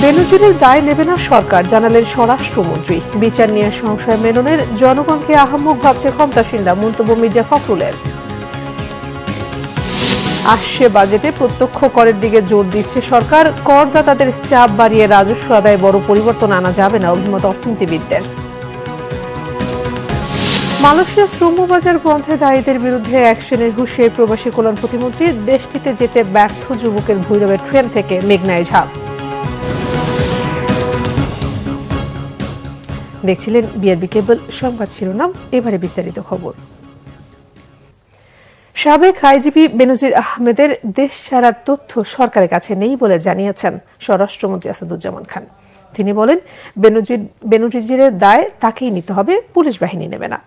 বেনজিরের দায় নেবে না সরকার, জানালেন স্বরাষ্ট্রমন্ত্রী। বিচার নিয়ে সংশয় মেননের জনগণকে আহাম্মক ভাবছে ক্ষমতাসীনরা, মন্তব্য মির্জা ফখরুলের। আসছে বাজেটে প্রত্যক্ষ করের দিকে জোর দিচ্ছে সরকার, করদাতাদের চাপ বাড়িয়ে রাজস্ব আদায়ে বড় পরিবর্তন আনা যাবে না, অভিমত অর্থনীতিবিদদের। মালয়েশিয়া শ্রমবাজার বন্ধে দায়ীদের বিরুদ্ধে অ্যাকশনের হুঁশিয়ারি প্রবাসী কল্যাণ প্রতিমন্ত্রী। দেশটিতে যেতে ব্যর্থ যুবকের ভৈরবের ট্রেন থেকে মেঘনায় ঝাঁপ। দেখছিলেন বিআরবি কেবল সংবাদ শিরোনাম, এবারে বিস্তারিত খবর। সাবেক আইজিপি বেনজির আহমেদের দেশ ছাড়ার তথ্য সরকারের কাছে নেই বলে জানিয়েছেন স্বরাষ্ট্রমন্ত্রী আসাদুজ্জামান খান। তিনি বলেন, বেনজিরের দায় তাকেই নিতে হবে, পুলিশ বাহিনী নেবে না।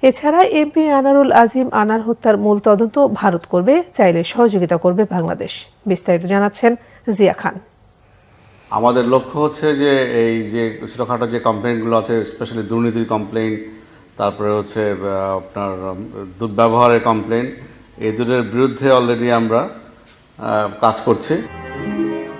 এছাড়া এমপি আনারুল আজিম আনার হত্যার মূল তদন্ত ভারত করবে, চাইলে সহযোগিতা করবে বাংলাদেশ। বিস্তারিত জানাচ্ছেন জিয়া খান। আমাদের লক্ষ্য হচ্ছে যে এই যে ছোটখাটো যে কমপ্লেইনগুলো আছে, স্পেশালি দুর্নীতির কমপ্লেইন, তারপরে হচ্ছে আপনার দুর্ব্যবহারের কমপ্লেইন, এই দুটোর বিরুদ্ধে অলরেডি আমরা কাজ করছি।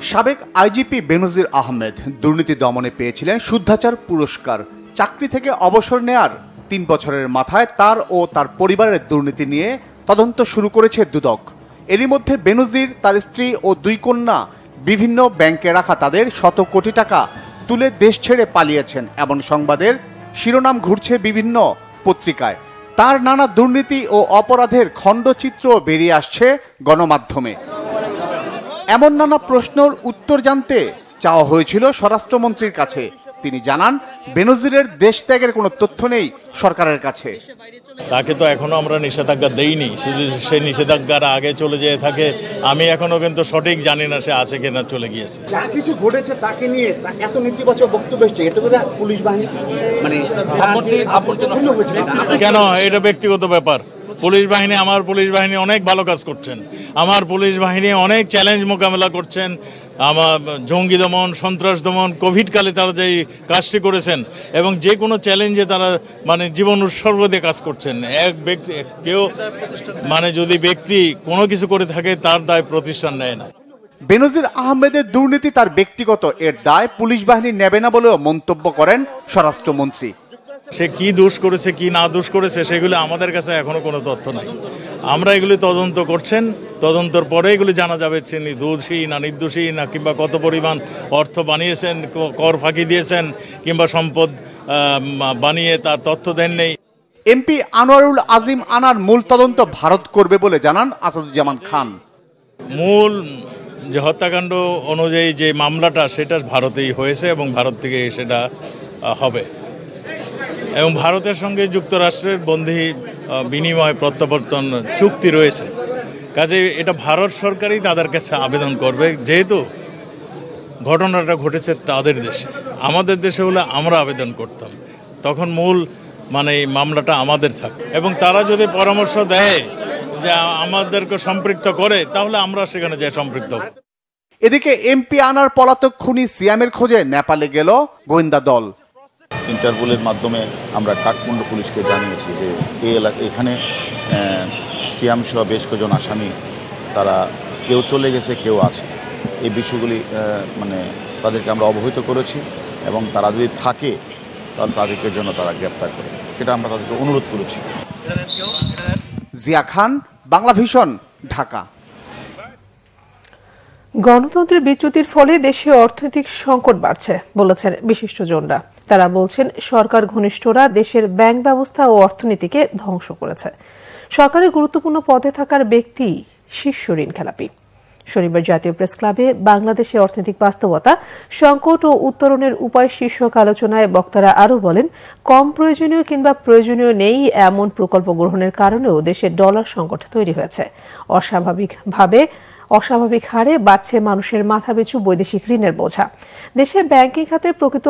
সাবেক আইজিপি বেনজির আহমেদ দুর্নীতি দমনে পেয়েছিলেন শুদ্ধাচার পুরস্কার। চাকরি থেকে অবসর নেয়ার 3 বছরের মাথায় তার ও তার পরিবারের দুর্নীতি নিয়ে তদন্ত শুরু করেছে দুদক। এরই মধ্যে বেনজির, তার স্ত্রী ও 2 কন্যা বিভিন্ন ব্যাংকে রাখা তাদের শত কোটি টাকা তুলে দেশ ছেড়ে পালিয়েছেন, এমন সংবাদের শিরোনাম ঘুরছে বিভিন্ন পত্রিকায়। তার নানা দুর্নীতি ও অপরাধের খণ্ডচিত্র বেরিয়ে আসছে গণমাধ্যমে। এমন নানা প্রশ্নের উত্তর জানতে চাওয়া হয়েছিল স্বরাষ্ট্রমন্ত্রীর কাছে। তিনি জানান, বেনজিরের দেশ ত্যাগের কোনো তথ্য নেই সরকারের কাছে। তাকে তো এখনো আমরা নিষেধাজ্ঞা দেইনি, শুধু সে নিষেধাজ্ঞার আগে চলে যেয়ে থাকে। আমি এখনো কিন্তু সঠিক জানি না সে আছে কিনা চলে গিয়েছে। যা কিছু ঘটেছে তাকে নিয়ে এত নেতিবাচক বক্তব্য এসছে, এতে করে পুলিশ বাহিনী মানে কেন? এটা ব্যক্তিগত ব্যাপার। পুলিশ বাহিনী, আমার পুলিশ বাহিনী অনেক ভালো কাজ করছেন। আমার পুলিশ বাহিনী অনেক চ্যালেঞ্জ মোকাবেলা করছেন। আমার জঙ্গি দমন, সন্ত্রাস দমন, কোভিডকালে তারা যেই কাজটি করেছেন এবং যে কোনো চ্যালেঞ্জে তারা মানে জীবন উৎসর্গ দিয়ে কাজ করছেন। এক ব্যক্তি, কেউ মানে যদি ব্যক্তি কোনো কিছু করে থাকে তার দায় প্রতিষ্ঠান নেয় না। বেনজির আহমেদের দুর্নীতি তার ব্যক্তিগত, এর দায় পুলিশ বাহিনী নেবে না বলেও মন্তব্য করেন স্বরাষ্ট্রমন্ত্রী। সে কি দোষ করেছে কি না দোষ করেছে সেগুলো আমাদের কাছে এখনো কোনো তথ্য নাই। আমরা এগুলি তদন্ত করছেন, তদন্তর পরে এগুলি জানা যাবে তিনি দোষী না নির্দোষী, না কিংবা কত পরিমাণ অর্থ বানিয়েছেন, কর ফাঁকি দিয়েছেন কিংবা সম্পদ বানিয়ে তার তথ্য দেন নেই। এমপি আনোয়ারুল আজিম আনার মূল তদন্ত ভারত করবে বলে জানান আসাদুজ্জামান খান। মূল যে হত্যাকাণ্ড অনুযায়ী যে মামলাটা, সেটা ভারতেই হয়েছে এবং ভারত থেকে সেটা হবে এবং ভারতের সঙ্গে যুক্তরাষ্ট্রের বন্দি বিনিময় প্রত্যাবর্তন চুক্তি রয়েছে। কাজে এটা ভারত সরকারই তাদের কাছে আবেদন করবে, যেহেতু ঘটনাটা ঘটেছে তাদের দেশে। আমাদের দেশে হলে আমরা আবেদন করতাম, তখন মূল মানে মামলাটা আমাদের থাকে এবং তারা যদি পরামর্শ দেয় যে আমাদেরকে সম্পৃক্ত করে, তাহলে আমরা সেখানে যাই সম্পৃক্ত। এদিকে এমপি আনার পলাতক খুনি সিয়ামের খোঁজে নেপালে গেল গোয়েন্দা দল। ইন্টারপোলের মাধ্যমে আমরা কাঠমান্ডু পুলিশকে জানিয়েছি যে এখানে সিয়াম সহ বেশ কয়েকজন আসামি, তারা কেউ চলে গেছে, কেউ আছে। এই বিষয়গুলি মানে তাদেরকে আমরা অবহিত করেছি এবং তারা যদি থাকে তাহলে তাদেরকে জন্য তারা গ্রেপ্তার করে, সেটা আমরা তাদেরকে অনুরোধ করেছি। জিয়া খান, বাংলা ভিশন, ঢাকা। গণতন্ত্রের বিচ্যুতির ফলে দেশে অর্থনৈতিক সংকট বাড়ছে বলেছেন বিশিষ্টজনরা। তারা বলছেন, সরকার ঘনিষ্ঠরা দেশের ব্যাংক ব্যবস্থা ও অর্থনীতিকে ধ্বংস করেছে। সরকারের গুরুত্বপূর্ণ পদে থাকার ব্যক্তি শীর্ষ ঋণ খেলাপি। শনিবার জাতীয় প্রেস ক্লাবে বাংলাদেশের অর্থনৈতিক বাস্তবতা, সংকট ও উত্তরণের উপায় শীর্ষক আলোচনায় বক্তারা আরও বলেন, কম প্রয়োজনীয় কিংবা প্রয়োজনীয় নেই এমন প্রকল্প গ্রহণের কারণেও দেশের ডলার সংকট তৈরি হয়েছে। অস্বাভাবিক হারে বাড়ছে মানুষের মাথাপিছু বৈদেশিক ঋণের বোঝা। দেশে ব্যাংকিং খাতে প্রকৃত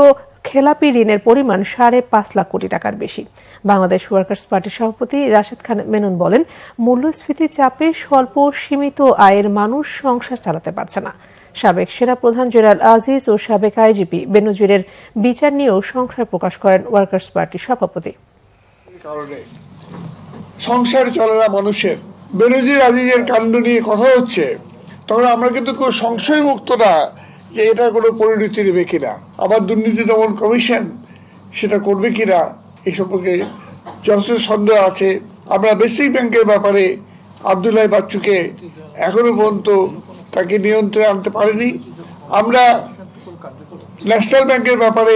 খেলাপি ঋণের পরিমাণ 5.5 লাখ কোটি টাকার বেশি। বাংলাদেশ ওয়ার্কার্স পার্টির সভাপতি রাশেদ খান মেনন বলেন, মূল্যস্ফীতির চাপে স্বল্প সীমিত আয়ের মানুষ সংসার চালাতে পারছে না। সাবেক সেনাপ্রধান জেনারেল আজিজ ও সাবেক আইজিপি বেনজিরের বিচার নিয়েও সংশয় প্রকাশ করেন ওয়ার্কার্স পার্টির সভাপতি। সংসার চলে না মানুষের, বেনজির আজিজের কাণ্ড নিয়ে কথা হচ্ছে, তখন আমরা কিন্তু কেউ সংশয় মুক্ত না যে এটা কোনো পরিণতি নেবে কিনা, আবার দুর্নীতি দমন কমিশন সেটা করবে কিনা এই সম্পর্কে যথেষ্ট সন্দেহ আছে। আমরা বেসিক ব্যাংকের ব্যাপারে আব্দুল্লাহ বাচ্চুকে এখনো পর্যন্ত তাকে নিয়ন্ত্রণে আনতে পারিনি। আমরা ন্যাশনাল ব্যাংকের ব্যাপারে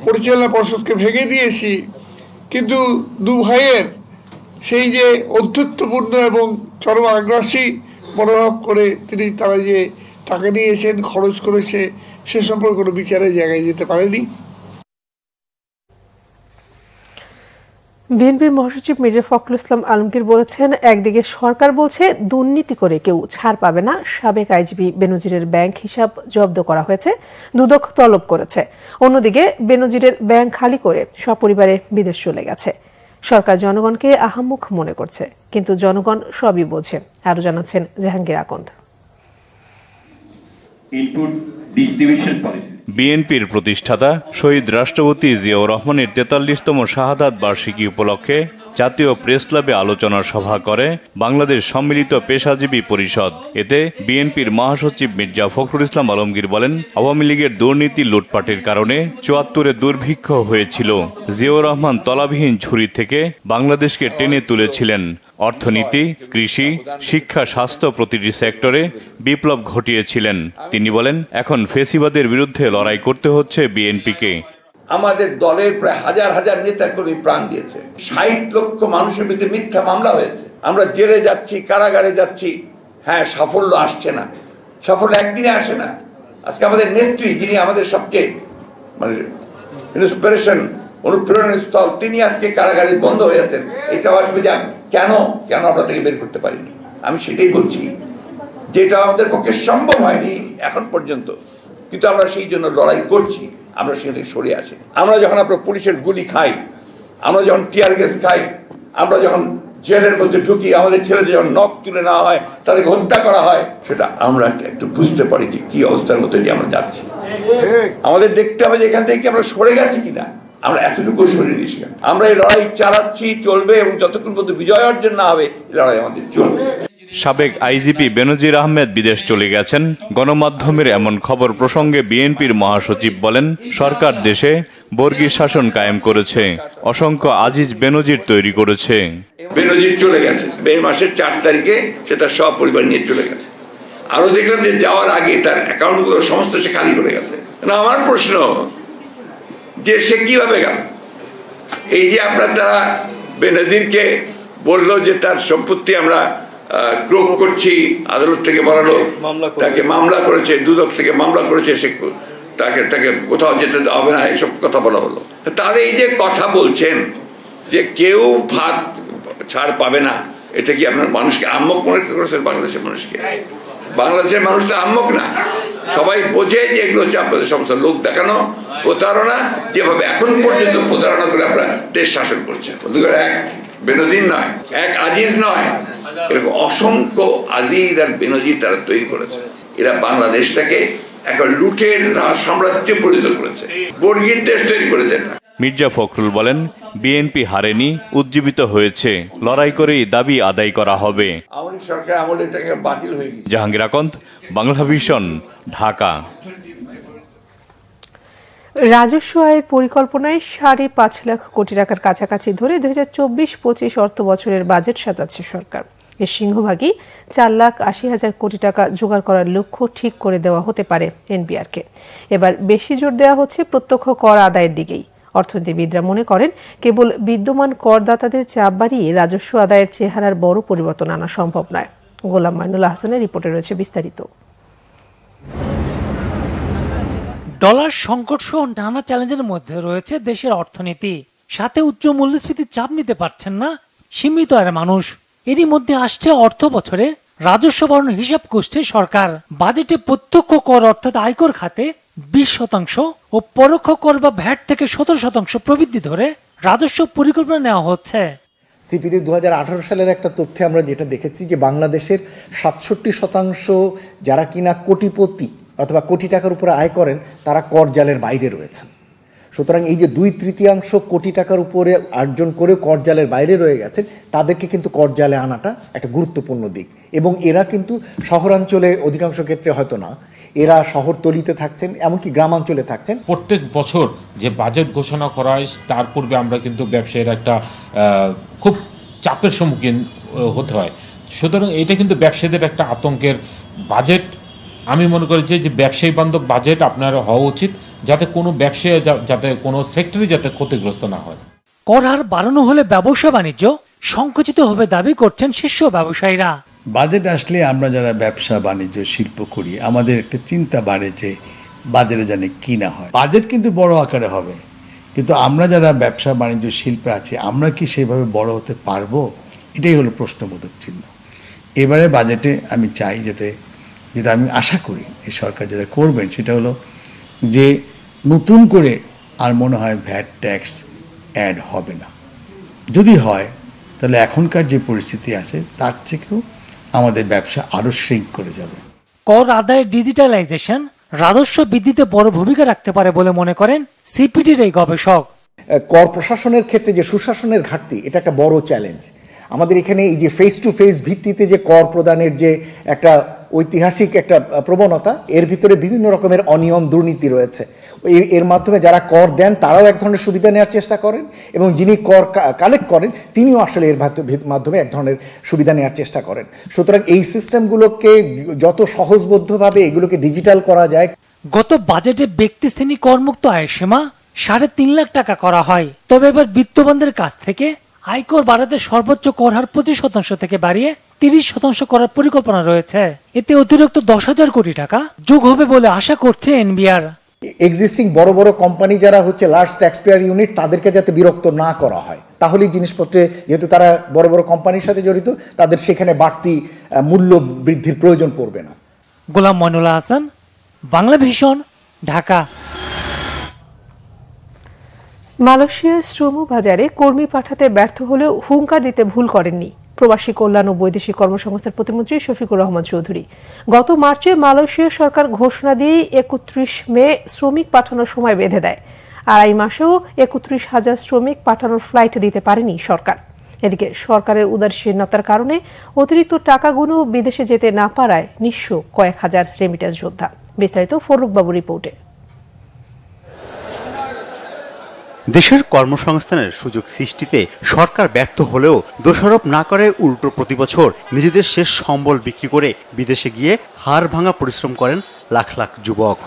পরিচালনা পর্ষদকে ভেঙে দিয়েছি, কিন্তু দু ভাইয়ের সেই যে অধ্যত্বপূর্ণ এবং চরম আগ্রাসী মনোভাব করে তারা যে টাকা নিয়েছেন, খরচ করেছে, সে সম্পর্কে কোনো বিচারের জায়গায় যেতে পারেনি। বিএনপির মহাসচিব মির্জা ফখরুল ইসলাম আলমগীর বলেছেন, একদিকে সরকার বলছে দুর্নীতি করে কেউ ছাড় পাবে না, সাবেক আইজিপি বেনজিরের ব্যাংক হিসাব জব্দ করা হয়েছে, দুদক তলব করেছে। অন্যদিকে বেনজিরের ব্যাংক খালি করে সপরিবারে বিদেশ চলে গেছে। সরকার জনগণকে আহাম্মক মনে করছে, কিন্তু জনগণ সবই বোঝে। আরো জানাচ্ছেন জাহাঙ্গীর আকন্দ। বিএনপির প্রতিষ্ঠাতা শহীদ রাষ্ট্রপতি জিয়াউর রহমানের ৪৩তম শাহাদাত বার্ষিকী উপলক্ষে জাতীয় প্রেস ক্লাবে আলোচনা সভা করে বাংলাদেশ সম্মিলিত পেশাজীবী পরিষদ। এতে বিএনপির মহাসচিব মির্জা ফখরুল ইসলাম আলমগীর বলেন, আওয়ামী লীগের দুর্নীতি লুটপাটের কারণে ৭৪-এ দুর্ভিক্ষ হয়েছিল। জিয়াউর রহমান তলাবিহীন ঝুড়ি থেকে বাংলাদেশকে টেনে তুলেছিলেন। অর্থনীতি, কৃষি, শিক্ষা, স্বাস্থ্য প্রতিটি সেক্টরে বিপ্লব ঘটিয়েছিলেন। তিনি বলেন, এখন ফেসিবাদের বিরুদ্ধে লড়াই করতে হচ্ছে বিএনপিকে। আমাদের দলের প্রায় হাজার হাজার নেতা কর্মী প্রাণ দিয়েছে, ৬০ লক্ষ মানুষের বিরুদ্ধে মিথ্যা মামলা হয়েছে। আমরা জেলে যাচ্ছি, কারাগারে যাচ্ছি, হ্যাঁ সাফল্য আসছে না, সাফল্য একদিনে আসে না। আজকে আমাদের নেত্রী, যিনি আমাদের সবচেয়ে ইন্সপিরেশন, অনুপ্রেরণের স্থল, তিনি আজকে কারাগারে বন্ধ হয়ে আছেন। এটাও আসবে যে কেন আমরা থেকে বের করতে পারিনি। আমি সেটাই বলছি, যেটা আমাদের পক্ষে সম্ভব হয়নি এখন পর্যন্ত, কিন্তু আমরা সেই জন্য লড়াই করছি। আমরা সেখান থেকে সরে আসি। আমরা যখন আপনার পুলিশের গুলি খাই, আমরা যখন টিয়ার গ্যাস খাই, আমরা যখন জেলের মধ্যে ঢুকি, আমাদের ছেলেদের যখন নখ তুলে নেওয়া হয়, তাদেরকে হত্যা করা হয়, সেটা আমরা একটু বুঝতে পারি যে কি অবস্থার মধ্যে দিয়ে আমরা যাচ্ছি। আমাদের দেখতে হবে যে এখান থেকে কি আমরা সরে গেছি কিনা। আমরা এতটুকু সরে নিয়েছি। আমরা এই লড়াই চালাচ্ছি, চলবে, এবং যতক্ষণ পর্যন্ত বিজয় অর্জন না হবে এই লড়াই আমাদের চলবে। সাবেক আইজিপি বেনজির আহমেদ বিদেশ চলে গেছেন। গণমাধ্যমের এমন খবর প্রসঙ্গে বিএনপির মহাসচিব বলেন, সরকার দেশে বর্গীর শাসন কায়েম করেছে, অসংখ্য আজিজ বেনজির তৈরি করেছে। বেনজির চলে গেছে, মে মাসের ৪ তারিখে সে তার সব পরিবার নিয়ে চলে গেছে। আরো দেখলাম যে যাওয়ার আগে তার অ্যাকাউন্টগুলো সমস্ত সে খালি করে গেছে। আমার প্রশ্ন যে সে কিভাবে গেল? এই যে আপনার তারা বেনজিরকে বললো যে তার সম্পত্তি আমরা ক্রোক করছি, আদালত থেকে বলালো, তাকে মামলা করেছে, দুদক থেকে মামলা করেছে, সে তাকে কোথাও যেতে হবে না, এসব কথা বলা হলো। তাহলে এই যে কথা বলছেন যে কেউ ভাত ছাড় পাবে না, এটা কি আপনার মানুষকে আম্মক মনে করেছেন? বাংলাদেশের মানুষকে, বাংলাদেশের মানুষ তো আম্মক না, সবাই বোঝে যে এগুলো হচ্ছে আপনাদের সমস্ত লোক দেখানো প্রতারণা, যেভাবে এখন পর্যন্ত প্রতারণা করে আপনারা দেশ শাসন করছেন। এক বেনজির নয়, এক আজিজ নয়, এরকম অসংখ্য আজিজ আর বেনজির তারা তৈরি করেছে। এরা বাংলাদেশটাকে একটা লুটের সাম্রাজ্যে পরিণত করেছে, বর্গীর দেশ তৈরি করেছে। মির্জা ফখরুল বলেন, বিএনপি হারেনি, উজ্জীবিত হয়েছে, লড়াই করেই দাবি আদায় করা হবে। আওয়ামী সরকার আমলে এটাকে বাতিল হয়ে গেছে। জাহাঙ্গীর আকন্দ, বাংলা ভিশন, ঢাকা। রাজস্ব আয়ের পরিকল্পনায় ৫.৫ লাখ কোটি টাকার কাছাকাছি ধরে ২০২৪-২৫ অর্থ বছরের বাজেট সাজাচ্ছে সরকার। এর সিংহভাগই ৪,৮০,০০০ কোটি টাকা জোগাড় করার লক্ষ্য ঠিক করে দেওয়া হতে পারে এনবিআরকে। এবার বেশি জোর দেওয়া হচ্ছে প্রত্যক্ষ কর আদায়ের দিকেই। অর্থনীতিবিদরা মনে করেন, কেবল বিদ্যমান করদাতাদের চাপ বাড়িয়ে রাজস্ব আদায়ের চেহারার বড় পরিবর্তন আনা সম্ভব নয়। গোলাম মাইনুল হাসানের রিপোর্টে রয়েছে বিস্তারিত। ডলার সংকট সহ নানা চ্যালেঞ্জের মধ্যে রয়েছে দেশের অর্থনীতি। সাথে উচ্চ মূল্যস্ফীতির চাপ নিতে পারছেন না সীমিত আয়ের মানুষ। এরই মধ্যে আসছে অর্থ বছরে রাজস্ব বরণ হিসাব করছে সরকার। বাজেটে প্রত্যক্ষ কর অর্থাৎ আয়কর খাতে 20% ও পরোক্ষ কর বা ভ্যাট থেকে 17% প্রবৃদ্ধি ধরে রাজস্ব পরিকল্পনা নেওয়া হচ্ছে। সিপিডি 2018 সালের একটা তথ্যে আমরা যেটা দেখেছি যে বাংলাদেশের 67% যারা কিনা কোটিপতি অথবা কোটি টাকার উপরে আয় করেন তারা কর জালের বাইরে রয়েছেন। সুতরাং এই যে 2/3 কোটি টাকার উপরে অর্জন করে করজালের বাইরে রয়ে গেছেন, তাদেরকে কিন্তু করজালে আনাটা একটা গুরুত্বপূর্ণ দিক। এবং এরা কিন্তু শহরাঞ্চলে অধিকাংশ ক্ষেত্রে হয়তো না, এরা শহরতলিতে থাকছেন, এমনকি গ্রামাঞ্চলে থাকছেন। প্রত্যেক বছর যে বাজেট ঘোষণা করা হয় তার পূর্বে আমরা কিন্তু ব্যবসায়ীর একটা খুব চাপের সম্মুখীন হতে হয়। সুতরাং এটা কিন্তু ব্যবসায়ীদের একটা আতঙ্কের বাজেট। আমি মনে করি যে ব্যবসায়ী বান্ধব বাজেট আপনার হওয়া উচিত, যাতে কোনো ব্যবসায়ী যাতে কোনো সেক্টরে যাতে ক্ষতিগ্রস্ত না হয়। কর হার বাড়ানো হলে ব্যবসা বাণিজ্য সংকুচিত হবে দাবি করছেন শীর্ষ ব্যবসায়ীরা। বাজেট আসলে আমরা যারা ব্যবসা বাণিজ্য শিল্প করি, আমাদের একটা চিন্তা বাড়ে যে বাজারে জানে কি না হয়। বাজেট কিন্তু বড় আকারে হবে, কিন্তু আমরা যারা ব্যবসা বাণিজ্য শিল্পে আছি, আমরা কি সেভাবে বড় হতে পারবো? এটাই হলো প্রশ্নবোধক চিহ্ন। এবারে বাজেটে আমি চাই যেটা আমি আশা করি এই সরকার যেটা করবেন সেটা হলো যে নতুন করে আর মনে হয় ভ্যাট ট্যাক্স অ্যাড হবে না। যদি হয় তাহলে এখনকার যে পরিস্থিতি আছে তার থেকেও আমাদের ব্যবসা আরো শ্রিঙ্ক করে যাবে। কর আদায়ের ডিজিটালাইজেশন রাজস্ব বৃদ্ধিতে বড় ভূমিকা রাখতে পারে বলে মনে করেন সিপিডির এই গবেষক। কর প্রশাসনের ক্ষেত্রে যে সুশাসনের ঘাটতি, এটা একটা বড় চ্যালেঞ্জ। আমাদের এখানে এই যে ফেস টু ফেস ভিত্তিতে যে কর প্রদানের যে একটা ঐতিহাসিক একটা প্রবণতা, এর ভিতরে বিভিন্ন রকমের অনিয়ম দুর্নীতি রয়েছে। এর মাধ্যমে যারা কর দেন তারাও এক ধরনের সুবিধা নেওয়ার চেষ্টা করেন, এবং যিনি কর কালেক্ট করেন তিনিও আসলে এর মাধ্যমে এক ধরনের সুবিধা নেওয়ার চেষ্টা করেন। সুতরাং এই সিস্টেমগুলোকে যত সহজবদ্ধভাবে এগুলোকে ডিজিটাল করা যায়। গত বাজেটে ব্যক্তি শ্রেণী করমুক্ত আয়ের সীমা 3.5 লাখ টাকা করা হয়, তবে এবার বিত্তবানদের কাছ থেকে আয়কর বাড়াতে সর্বোচ্চ কর হার 25% থেকে বাড়িয়ে 30% করার পরিকল্পনা রয়েছে। এতে অতিরিক্ত 10,000 কোটি টাকা যোগ হবে বলে আশা করছে এনবিআর। এক্সিস্টিং বড় বড় কোম্পানি যারা হচ্ছে লার্জ ট্যাক্স পেয়ার ইউনিট, তাদেরকে যাতে বিরক্ত না করা হয়, তাহলেই জিনিসপত্রে, যেহেতু তারা বড় বড় কোম্পানির সাথে জড়িত, তাদের সেখানে বাড়তি মূল্য বৃদ্ধির প্রয়োজন পড়বে না। গোলাম মইনুল্লাহ হাসান, বাংলা ভিশন, ঢাকা। মালয়েশিয়ার শ্রম বাজারে কর্মী পাঠাতে ব্যর্থ হলেও হুঙ্কার দিতে ভুল করেননি প্রবাসী কল্যাণ ও বৈদেশিক কর্মসংস্থান প্রতিমন্ত্রী শফিকুর রহমান চৌধুরী। গত মার্চে মালয়েশিয়া সরকার ঘোষণা দিয়ে 31 মে শ্রমিক পাঠানোর সময় বেঁধে দেয়। 2.5 মাসেও 31,000 শ্রমিক পাঠানোর ফ্লাইট দিতে পারেনি সরকার। এদিকে সরকারের উদাসীনতার কারণে অতিরিক্ত টাকাগুলো বিদেশে যেতে না পারায় নিঃস্ব কয়েক হাজার রেমিটেন্স যোদ্ধা। বিস্তারিত ফরুক বাবু রিপোর্টে। দেশের কর্মসংস্থানের সুযোগ সৃষ্টিতে সরকার ব্যর্থ হলেও দোষারোপ না করে উল্টো প্রতি বছর নিজেদের শেষ সম্বল বিক্রি করে বিদেশে গিয়ে হাড় ভাঙা পরিশ্রম করেন লাখ লাখ যুবক।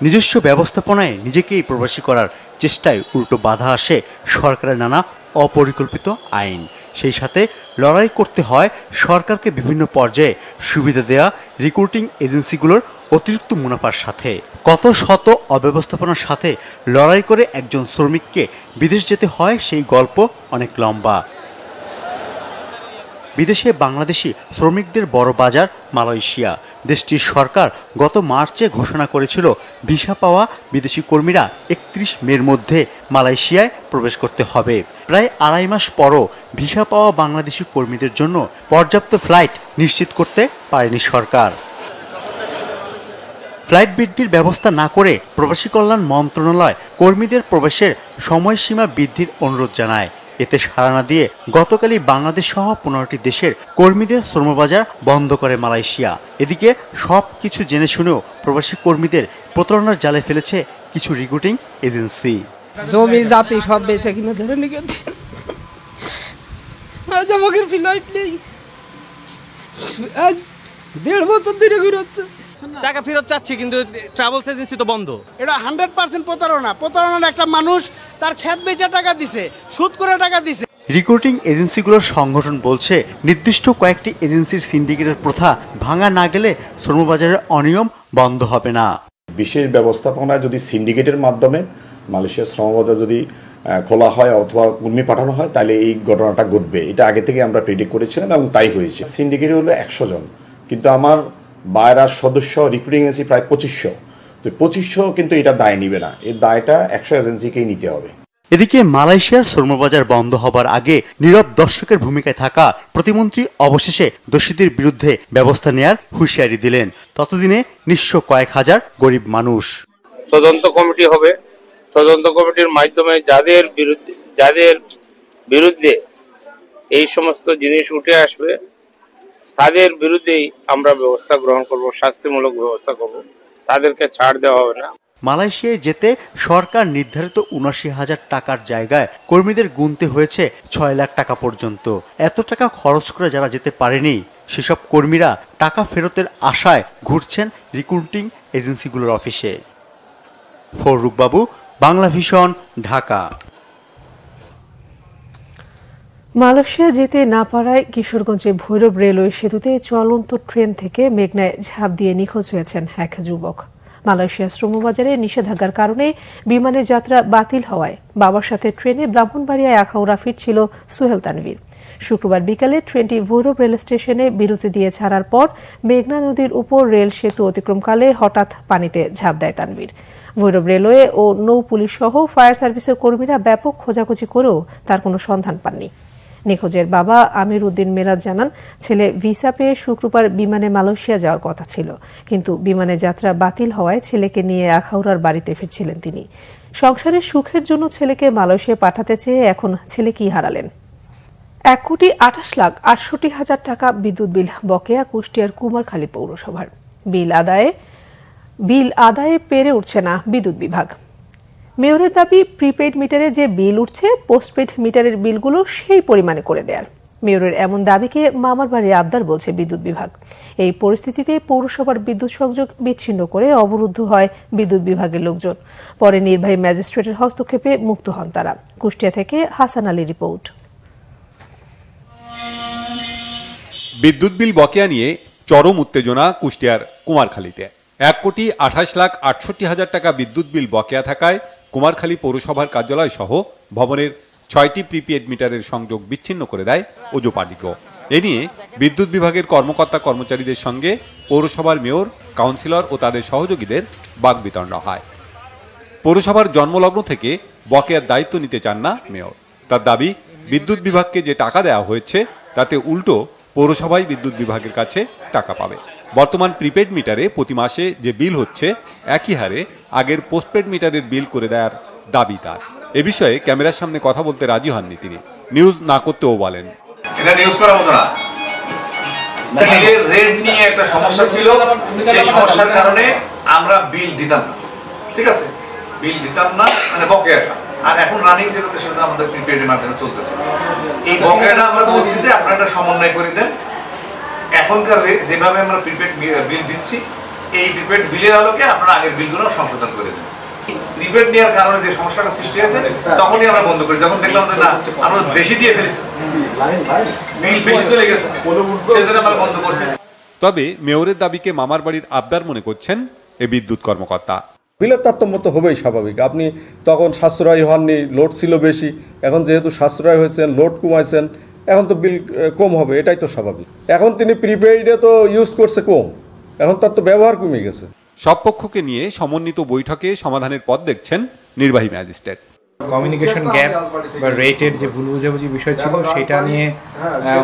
নিজস্ব ব্যবস্থাপনায় নিজেকেই প্রবাসী করার চেষ্টায় উল্টো বাধা আসে সরকারের নানা অপরিকল্পিত আইন। সেই সাথে লড়াই করতে হয় সরকারকে বিভিন্ন পর্যায়ে সুবিধা দেয়া রিক্রুটিং এজেন্সিগুলোর অতিরিক্ত মুনাফার সাথে। কত শত অব্যবস্থাপনার সাথে লড়াই করে একজন শ্রমিককে বিদেশ যেতে হয়, সেই গল্প অনেক লম্বা। বিদেশে বাংলাদেশি শ্রমিকদের বড় বাজার মালয়েশিয়া। দেশটির সরকার গত মার্চে ঘোষণা করেছিল ভিসা পাওয়া বিদেশি কর্মীরা 31 মের মধ্যে মালয়েশিয়ায় প্রবেশ করতে হবে। প্রায় 2.5 মাস পরও ভিসা পাওয়া বাংলাদেশি কর্মীদের জন্য পর্যাপ্ত ফ্লাইট নিশ্চিত করতে পারেনি সরকার। ফ্লাইট বৃদ্ধির ব্যবস্থা না করে প্রবাসী কল্যাণ মন্ত্রণালয় কর্মীদের প্রবেশের সময়সীমা বৃদ্ধির অনুরোধ জানায়। এতে সাড়া না দিয়ে গতকালই বাংলাদেশ সহ 15টি দেশের কর্মীদের শ্রমবাজার বন্ধ করে মালয়েশিয়া। এদিকে সবকিছু জেনে শুনেও প্রবাসী কর্মীদের প্রতারণার জালে ফেলেছে কিছু রিক্রুটিং এজেন্সি। জমি জাতি সব বেঁচে কিনে ধরে নিয়ে আজ আমাদের ফ্লাইট নেই, আজ 1.5 বছর ধরে ঘুরছে। টাকা ফেরত চাচ্ছি কিন্তু ট্রাভেলস এজেন্সি তো বন্ধ। এটা 100% প্রতারণা। প্রতারণার একটা মানুষ তার খেত বেচা টাকা দিছে, সুদ করে টাকা দিছে। রিক্রুটিং এজেন্সিগুলোর সংগঠন বলছে নির্দিষ্ট কয়েকটি এজেন্সির সিন্ডিকেটের প্রথা ভাঙা না গেলে শ্রমবাজারের অনিয়ম বন্ধ হবে না। বিশেষ ব্যবস্থাপনায় যদি সিন্ডিকেটের মাধ্যমে মালয়েশিয়ার শ্রমবাজার যদি খোলা হয় অথবা কর্মী পাঠানো হয়, তাহলে এই ঘটনাটা ঘটবে। এটা আগে থেকে আমরা প্রেডিক্ট করেছিলাম এবং তাই হয়েছে। সিন্ডিকেট হলো 100 জন, কিন্তু আমার বায়রার সদস্য রিক্রুটিং এজেন্সি প্রায় 2500। তো 2500 কিন্তু এটা দায় নিবে না, এই দায়টা 100 এজেন্সিকেই নিতে হবে। এদিকে মালয়েশিয়ার শ্রমবাজার বন্ধ হবার আগে নীরব দর্শকের ভূমিকায় থাকা প্রতিমন্ত্রী অবশেষে দোষীদের বিরুদ্ধে ব্যবস্থা নেয়ার হুঁশিয়ারি দিলেন। ততদিনে নিঃস্ব কয়েক হাজার গরিব মানুষ। তদন্ত কমিটি হবে। তদন্ত কমিটির মাধ্যমে যাদের বিরুদ্ধে এই সমস্ত জিনিস উঠে আসবে তাদের বিরুদ্ধেই আমরা ব্যবস্থা গ্রহণ করব, শাস্তিমূলক ব্যবস্থা করব, তাদেরকে ছাড় দেওয়া হবে না। মালয়েশিয়ায় যেতে সরকার নির্ধারিত ৭৯,০০০ টাকার জায়গায় কর্মীদের গুনতে হয়েছে ৬ লাখ টাকা পর্যন্ত। এত টাকা খরচ করে যারা যেতে পারেনি সেসব কর্মীরা টাকা ফেরতের আশায় ঘুরছেন রিক্রুটিং এজেন্সিগুলোর অফিসে। ফররুক বাবু, বাংলা ভিশন, ঢাকা। মালয়েশিয়া যেতে না পারায় কিশোরগঞ্জে ভৈরব রেলওয়ে সেতুতে চলন্ত ট্রেন থেকে মেঘনায় ঝাঁপ দিয়ে নিখোঁজ হয়েছেন এক যুবক। মালয়েশিয়া শ্রমবাজারে নিষেধাজ্ঞার কারণে বিমানের যাত্রা বাতিল হওয়ায় বাবার সাথে ট্রেনে ব্রাহ্মণবাড়িয়ায় আখাউড়া ফিরছিল সোহেল তানভীর। শুক্রবার বিকালে ট্রেনটি ভৈরব রেল স্টেশনে বিরতি দিয়ে ছাড়ার পর মেঘনা নদীর উপর রেল সেতু অতিক্রমকালে হঠাৎ পানিতে ঝাঁপ দেয় তানভীর। ভৈরব রেলওয়ে ও নৌ পুলিশ সহ ফায়ার সার্ভিসের কর্মীরা ব্যাপক খোঁজাখুঁজি করেও তার কোনো সন্ধান পাননি। নিখোঁজের বাবা আমির উদ্দিন মেরাজ জানান, ছেলে ভিসা পেয়ে শুক্রবার বিমানে মালয়েশিয়া যাওয়ার কথা ছিল, কিন্তু বিমানে যাত্রা বাতিল হওয়ায় ছেলেকে নিয়ে আখাউড়ার বাড়িতে ফিরছিলেন তিনি। সংসারের সুখের জন্য ছেলেকে মালয়েশিয়া পাঠাতে চেয়ে এখন ছেলে কি হারালেন। ১,২৮,৬৮,০০০ টাকা বিদ্যুৎ বিল বকেয়া কুষ্টিয়ার কুমারখালী পৌরসভার। বিল আদায়ে পেরে উঠছে না বিদ্যুৎ বিভাগ। মেয়রের দাবি, প্রিপেইড মিটারে যে বিল উঠছে পোস্টপেড মিটারের বিলগুলো সেই পরিমাণে করে দেয়ার। মেয়রের এমন দাবিকে মামার বাড়ির আবদার বলছে বিদ্যুৎ বিভাগ। এই পরিস্থিতিতে পৌরসভার বিদ্যুৎ সংযোগ বিচ্ছিন্ন করে অবরুদ্ধ হয় বিদ্যুৎ বিভাগের লোকজন। পরে নির্বাহী ম্যাজিস্ট্রেটের হস্তক্ষেপে মুক্ত হন তারা। কুষ্টিয়া থেকে হাসান আলী রিপোর্ট। বিদ্যুৎ বিল বকেয়া নিয়ে চরম উত্তেজনা কুষ্টিয়ার কুমারখালীতে। ১,২৮,৬৮,০০০ টাকা বিদ্যুৎ বিল বকেয়া থাকায় কুমারখালী পৌরসভার কার্যালয় সহ ভবনের ৬টি প্রিপেড মিটারের সংযোগ বিচ্ছিন্ন করে দেয় ওজোপাডিকো। এ নিয়ে বিদ্যুৎ বিভাগের কর্মকর্তা কর্মচারীদের সঙ্গে পৌরসভার মেয়র, কাউন্সিলর ও তাদের সহযোগীদের বাকবিতণ্ডা হয়। পৌরসভার জন্মলগ্ন থেকে বকেয়ার দায়িত্ব নিতে চান না মেয়র। তার দাবি, বিদ্যুৎ বিভাগকে যে টাকা দেওয়া হয়েছে তাতে উল্টো পৌরসভাই বিদ্যুৎ বিভাগের কাছে টাকা পাবে। বর্তমান প্রিপেড মিটারে প্রতি মাসে যে বিল হচ্ছে একই হারে আগের পোস্টপেড মিটারের বিল করে দেওয়ার দাবি তার। এ বিষয়ে ক্যামেরার সামনে কথা বলতে রাজি হননি তিনি। নিউজ না করতেও বলেন, এটা নিউজ করার মতো না। বিলের রেট নিয়ে একটা সমস্যা ছিল, এই সমস্যার কারণে আমরা বিল দিতাম না। ঠিক আছে, বিল দিতাম না মানে বকেয়াটা। আর এখন রানিং যেটা সেটা আমাদের প্রিপেডের মাধ্যমে চলতেছে। এই বকেয়াটা আমরা বলছি যে আপনারা একটা সমন্বয় করে দেন। এখনকার যেভাবে আমরা প্রিপেড বিল দিচ্ছি, এই প্রিপেড বিলের আলোকে আপনারা আগের বিলগুলো সংশোধন করে দেন। প্রিপেড নেওয়ার কারণে যে সমস্যাটা সৃষ্টি হয়েছে তখনই আমরা বন্ধ করি, যখন দেখলাম যে না আমরা বেশি দিয়ে ফেলেছি, বিল বেশি চলে গেছে, সেজন্য আমরা বন্ধ করছি। তবে মেয়রের দাবিকে মামার বাড়ির আবদার মনে করছেন এ বিদ্যুৎ কর্মকর্তা। বিলের তারতম্য তো হবেই স্বাভাবিক। আপনি তখন সাশ্রয়ী হননি, লোড ছিল বেশি, এখন যেহেতু সাশ্রয় হয়েছেন, লোড কমাইছেন, এখন তো বিল কম হবে, এটাই তো স্বাভাবিক। এখন তিনি প্রিপেইডে তো ইউজ করছে কম, এখন তার তো ব্যবহার কমে গেছে। সব পক্ষকে নিয়ে সমন্বিত বৈঠকে সমাধানের পথ দেখছেন নির্বাহী ম্যাজিস্ট্রেট। কমিউনিকেশন গ্যাপ বা রেটের যে ভুল বোঝাবুঝি বিষয় ছিল সেটা নিয়ে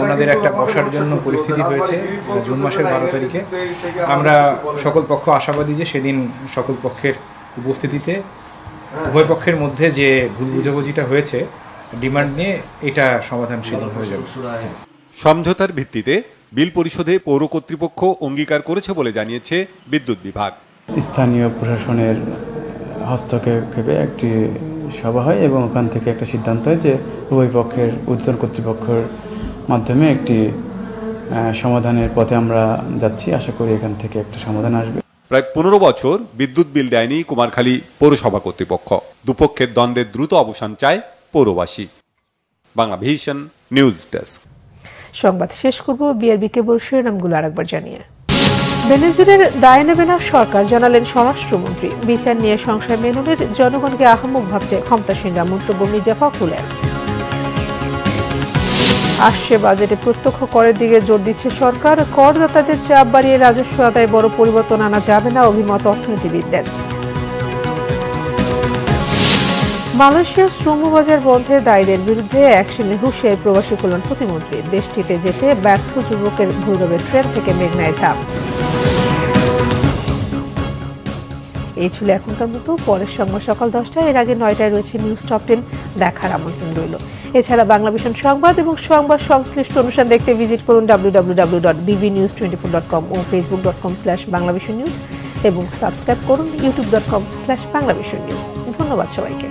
ওনাদের একটা বসার জন্য পরিস্থিতি হয়েছে জুন মাসের 12 তারিখে। আমরা সকল পক্ষ আশাবাদী যে সেদিন সকল পক্ষের উপস্থিতিতে উভয় পক্ষের মধ্যে যে ভুল বোঝাবুঝিটা হয়েছে ডিমান্ড নিয়ে এটা সমাধান সেদিন হয়ে যাবে। সমঝোতার ভিত্তিতে বিল পরিশোধে পৌর কর্তৃপক্ষ অঙ্গীকার করেছে বলে জানিয়েছে বিদ্যুৎ বিভাগ। স্থানীয় প্রশাসনের হস্তক্ষেপে একটি সভা হয় এবং ওখান থেকে একটা সিদ্ধান্ত হয় যে উভয় পক্ষের ঊর্ধ্বতন কর্তৃপক্ষের মাধ্যমে একটি সমাধানের পথে আমরা যাচ্ছি। আশা করি এখান থেকে একটা সমাধান আসবে। প্রায় 15 বছর বিদ্যুৎ বিল দেয়নি কুমারখালী পৌরসভা কর্তৃপক্ষ। দুপক্ষের দ্বন্দ্বের দ্রুত অবসান চায় পৌরবাসী। Bangla Vision news desk. সংবাদ শেষ করব বিআরবি কেবল শিরোনামগুলো আরেকবার জানিয়ে। ভেনেজুয়েলার দায় নেবে না সরকার, জানালেন স্বরাষ্ট্রমন্ত্রী। বিচার নিয়ে সংশয় মেননের জনগণকে আহাম্মক ভাবছে ক্ষমতাসীনরা, মন্তব্য মির্জা ফখরুলের। আসছে বাজেটে প্রত্যক্ষ করের দিকে জোর দিচ্ছে সরকার। করদাতাদের চাপ বাড়িয়ে রাজস্ব আদায়ে বড় পরিবর্তন আনা যাবে না, অভিমত অর্থনীতিবিদদের। মালয়েশিয়ার শ্রমবাজার বন্ধে দায়ীদের বিরুদ্ধে অ্যাকশনে হুঁশিয়ারি প্রবাসী কল্যাণ প্রতিমন্ত্রী। দেশটিতে যেতে ব্যর্থ যুবকের ভৈরবের ট্রেন থেকে মেঘনায় ঝাঁপ। এই ছিল এখনকার মতো। পরের সংবাদ সকাল 10টায়, এর আগে 9টায় রয়েছে নিউজ টপ 10 দেখার আমন্ত্রণ রইল। এছাড়া বাংলাভিশন সংবাদ এবং সংবাদ সংশ্লিষ্ট অনুষ্ঠান দেখতে ভিজিট করুন www.bvnews24.com ও facebook.com/banglavisionnews এবং সাবস্ক্রাইব করুন youtube.com/banglavisionnews। ধন্যবাদ সবাইকে।